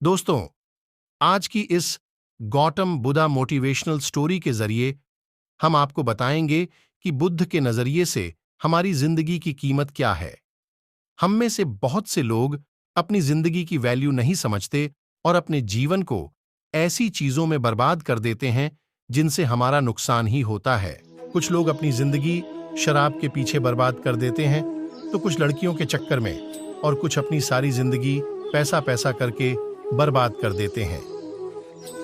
दोस्तों, आज की इस गौतम बुद्धा मोटिवेशनल स्टोरी के जरिए हम आपको बताएंगे कि बुद्ध के नजरिए से हमारी जिंदगी की कीमत क्या है। हम में से बहुत से लोग अपनी जिंदगी की वैल्यू नहीं समझते और अपने जीवन को ऐसी चीजों में बर्बाद कर देते हैं जिनसे हमारा नुकसान ही होता है। कुछ लोग अपनी जिंदगी शराब के पीछे बर्बाद कर देते हैं, तो कुछ लड़कियों के चक्कर में, और कुछ अपनी सारी जिंदगी पैसा पैसा करके बर्बाद कर देते हैं।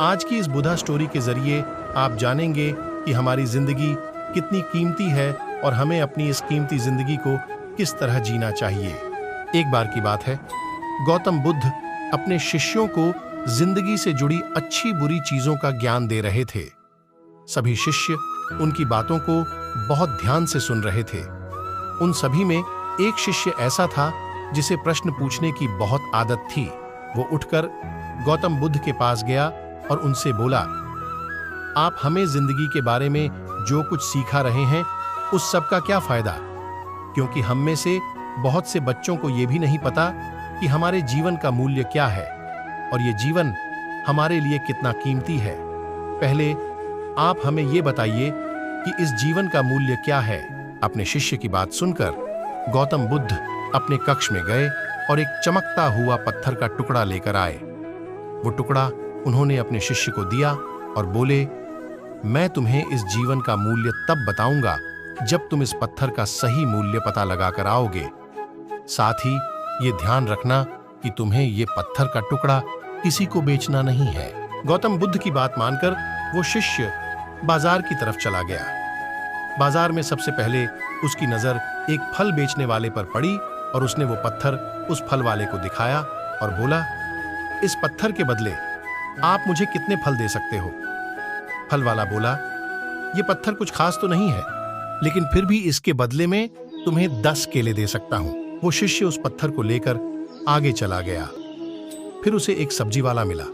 आज की इस बुद्धा स्टोरी के जरिए आप जानेंगे कि हमारी जिंदगी कितनी कीमती है और हमें अपनी इस कीमती जिंदगी को किस तरह जीना चाहिए। एक बार की बात है, गौतम बुद्ध अपने शिष्यों को जिंदगी से जुड़ी अच्छी बुरी चीजों का ज्ञान दे रहे थे। सभी शिष्य उनकी बातों को बहुत ध्यान से सुन रहे थे। उन सभी में एक शिष्य ऐसा था जिसे प्रश्न पूछने की बहुत आदत थी। वो उठकर गौतम बुद्ध के पास गया और उनसे बोला, आप हमें जिंदगी के बारे में जो कुछ सिखा रहे हैं उस सब का क्या फायदा, क्योंकि हम में से बहुत से बच्चों को यह भी नहीं पता कि हमारे जीवन का मूल्य क्या है और ये जीवन हमारे लिए कितना कीमती है। पहले आप हमें ये बताइए कि इस जीवन का मूल्य क्या है। अपने शिष्य की बात सुनकर गौतम बुद्ध अपने कक्ष में गए और एक चमकता हुआ पत्थर का टुकड़ा लेकर आए। वो टुकड़ा उन्होंने अपने शिष्य को दिया और बोले, मैं तुम्हें इस जीवन का मूल्य तब बताऊंगा जब तुम इस पत्थर का सही मूल्य पता लगाकर आओगे। साथ ही ये ध्यान रखना कि तुम्हें ये पत्थर का टुकड़ा किसी को बेचना नहीं है। गौतम बुद्ध की बात मानकर वो शिष्य बाजार की तरफ चला गया। बाजार में सबसे पहले उसकी नजर एक फल बेचने वाले पर पड़ी और उसने वो पत्थर उस फल वाले को दिखाया और बोला, इस पत्थर के बदले आप मुझे कितने फल दे सकते हो? फल वाला बोला, ये पत्थर कुछ खास तो नहीं है, लेकिन फिर भी इसके बदले में तुम्हें 10 केले दे सकता हूं। वो शिष्य उस पत्थर को लेकर आगे चला गया। फिर उसे एक सब्जी वाला मिला।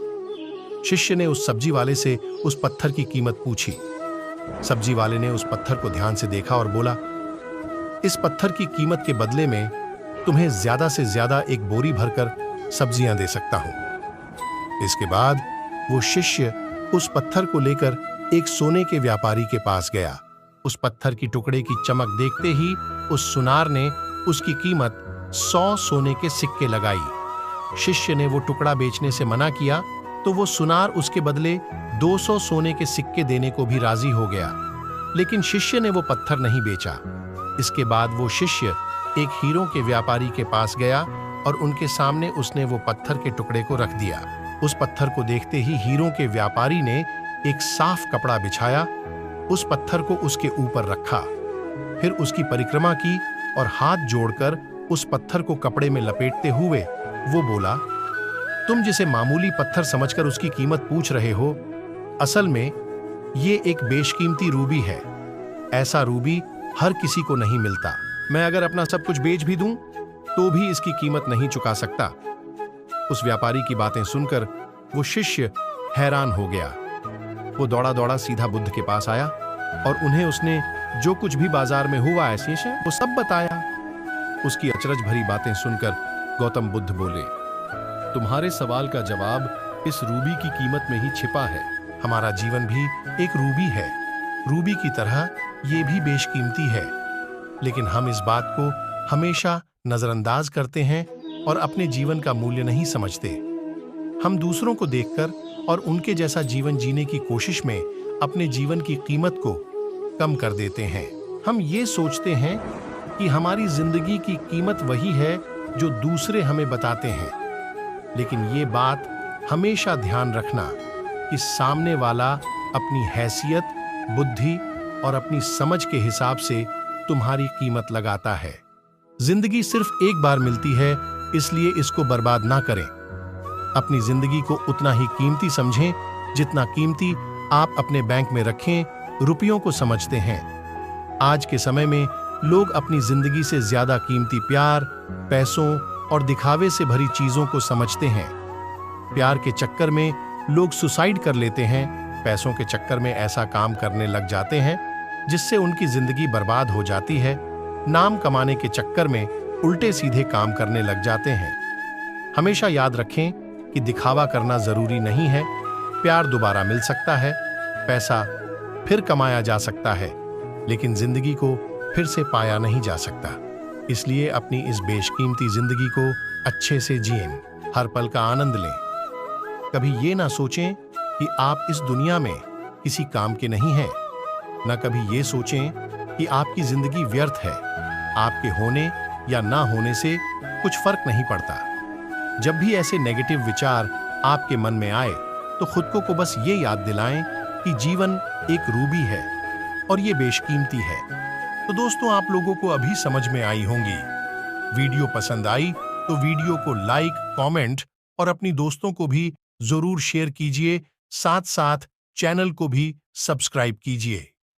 शिष्य ने उस सब्जी वाले से उस पत्थर की कीमत पूछी। सब्जी वाले ने उस पत्थर को ध्यान से देखा और बोला, इस पत्थर की कीमत के बदले में तुम्हें ज्यादा से ज्यादा एक बोरी भरकर सब्जियां दे सकता हूं। इसके बाद वो शिष्य उस पत्थर को लेकर एक सोने के व्यापारी के पास गया। उस पत्थर की टुकड़े की चमक देखते ही उस सुनार ने उसकी कीमत 100 सोने के सिक्के लगाई। शिष्य ने वो टुकड़ा बेचने से मना किया तो वो सुनार उसके बदले 200 सोने के सिक्के देने को भी राजी हो गया, लेकिन शिष्य ने वो पत्थर नहीं बेचा। इसके बाद वो शिष्य एक हीरों के व्यापारी के पास गया और उनके सामने उसने वो पत्थर के टुकड़े को रख दिया। उस पत्थर को देखते ही हीरों के व्यापारी ने एक साफ कपड़ा बिछाया, उस पत्थर को उसके ऊपर रखा, फिर उसकी परिक्रमा की और हाथ जोड़कर उस पत्थर को कपड़े में लपेटते हुए वो बोला, तुम जिसे मामूली पत्थर समझकर उसकी कीमत पूछ रहे हो, असल में ये एक बेशकीमती रूबी है। ऐसा रूबी हर किसी को नहीं मिलता। मैं अगर अपना सब कुछ बेच भी दूं तो भी इसकी कीमत नहीं चुका सकता। उस व्यापारी की बातें सुनकर वो शिष्य हैरान हो गया। वो दौड़ा दौड़ा सीधा बुद्ध के पास आया और उन्हें उसने जो कुछ भी बाजार में हुआ ऐसे वो सब बताया। उसकी अचरज भरी बातें सुनकर गौतम बुद्ध बोले, तुम्हारे सवाल का जवाब इस रूबी की कीमत में ही छिपा है। हमारा जीवन भी एक रूबी है। रूबी की तरह ये भी बेशकीमती है, लेकिन हम इस बात को हमेशा नजरअंदाज करते हैं और अपने जीवन का मूल्य नहीं समझते। हम दूसरों को देखकर और उनके जैसा जीवन जीने की कोशिश में अपने जीवन की कीमत को कम कर देते हैं। हम ये सोचते हैं कि हमारी जिंदगी की कीमत वही है जो दूसरे हमें बताते हैं, लेकिन ये बात हमेशा ध्यान रखना कि सामने वाला अपनी हैसियत, बुद्धि और अपनी समझ के हिसाब से तुम्हारी कीमत लगाता है। जिंदगी सिर्फ एक बार मिलती है, इसलिए इसको बर्बाद ना करें। अपनी जिंदगी को उतना ही कीमती समझें जितना कीमती आप अपने बैंक में रखें रुपयों को समझते हैं। आज के समय में लोग अपनी जिंदगी से ज्यादा कीमती प्यार, पैसों और दिखावे से भरी चीजों को समझते हैं। प्यार के चक्कर में लोग सुसाइड कर लेते हैं, पैसों के चक्कर में ऐसा काम करने लग जाते हैं जिससे उनकी जिंदगी बर्बाद हो जाती है। नाम कमाने के चक्कर में उल्टे सीधे काम करने लग जाते हैं। हमेशा याद रखें कि दिखावा करना जरूरी नहीं है, प्यार दोबारा मिल सकता है, पैसा फिर कमाया जा सकता है, लेकिन जिंदगी को फिर से पाया नहीं जा सकता। इसलिए अपनी इस बेशकीमती जिंदगी को अच्छे से जिएं, हर पल का आनंद लें। कभी ये ना सोचें कि आप इस दुनिया में किसी काम के नहीं हैं, न कभी ये सोचें कि आपकी जिंदगी व्यर्थ है। आपके होने या ना होने से कुछ फर्क नहीं पड़ता। जब भी ऐसे नेगेटिव विचार आपके मन में आए तो खुद को बस ये याद दिलाएं कि जीवन एक रूबी है और ये बेशकीमती है। तो दोस्तों, आप लोगों को अभी समझ में आई होंगी। वीडियो पसंद आई तो वीडियो को लाइक, कमेंट और अपनी दोस्तों को भी जरूर शेयर कीजिए। साथ साथ चैनल को भी सब्सक्राइब कीजिए।